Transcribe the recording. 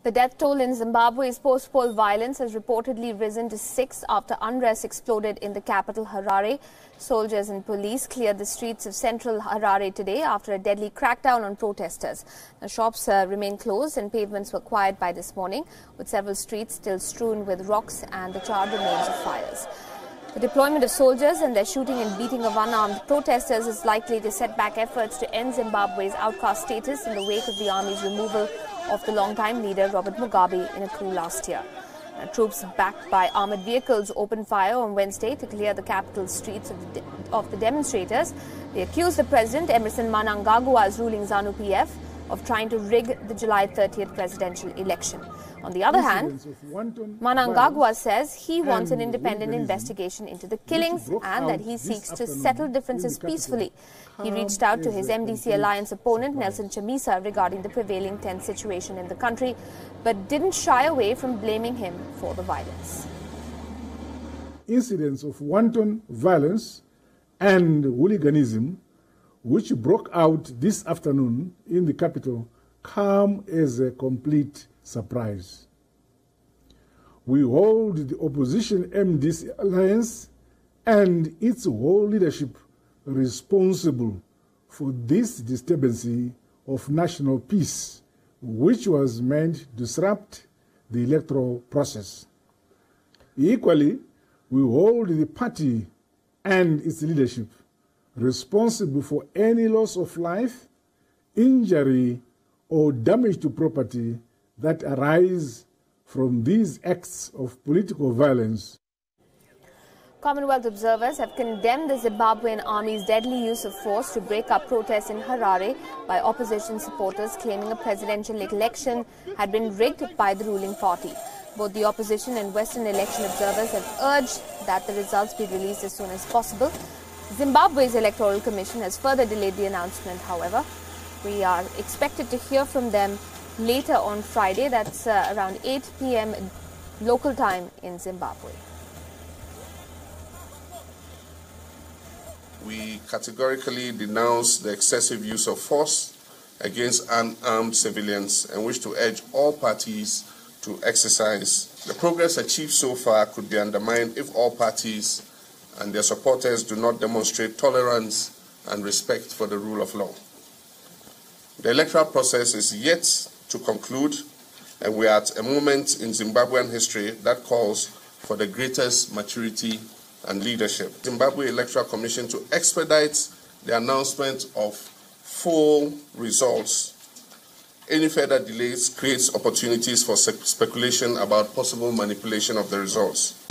The death toll in Zimbabwe's post-poll violence has reportedly risen to 6 after unrest exploded in the capital, Harare. Soldiers and police cleared the streets of central Harare today after a deadly crackdown on protesters. The shops remain closed and pavements were quiet by this morning, with several streets still strewn with rocks and the charred remains of fires. The deployment of soldiers and their shooting and beating of unarmed protesters is likely to set back efforts to end Zimbabwe's outcast status in the wake of the army's removal of the longtime leader Robert Mugabe in a coup last year. Troops backed by armoured vehicles opened fire on Wednesday to clear the capital streets of the demonstrators. They accused the president, Emerson Mnangagwa's ruling ZANU-PF, of trying to rig the July 30th presidential election. On the other hand, Mnangagwa says he wants an independent investigation into the killings and that he seeks to settle differences peacefully. He reached out to his MDC alliance opponent, Nelson Chamisa, regarding the prevailing tense situation in the country, but didn't shy away from blaming him for the violence. Incidents of wanton violence and hooliganism which broke out this afternoon in the capital come as a complete surprise. We hold the opposition MDC alliance and its whole leadership responsible for this disturbance of national peace, which was meant to disrupt the electoral process. Equally, we hold the party and its leadership responsible for any loss of life, injury, or damage to property that arise from these acts of political violence. Commonwealth observers have condemned the Zimbabwean army's deadly use of force to break up protests in Harare by opposition supporters claiming a presidential election had been rigged by the ruling party. Both the opposition and Western election observers have urged that the results be released as soon as possible. Zimbabwe's Electoral Commission has further delayed the announcement, however. We are expected to hear from them later on Friday, that's around 8 p.m. local time in Zimbabwe. We categorically denounce the excessive use of force against unarmed civilians and wish to urge all parties to exercise. The progress achieved so far could be undermined if all parties and their supporters do not demonstrate tolerance and respect for the rule of law. The electoral process is yet to conclude, and we are at a moment in Zimbabwean history that calls for the greatest maturity and leadership. Zimbabwe Electoral Commission to expedite the announcement of full results. Any further delays creates opportunities for speculation about possible manipulation of the results.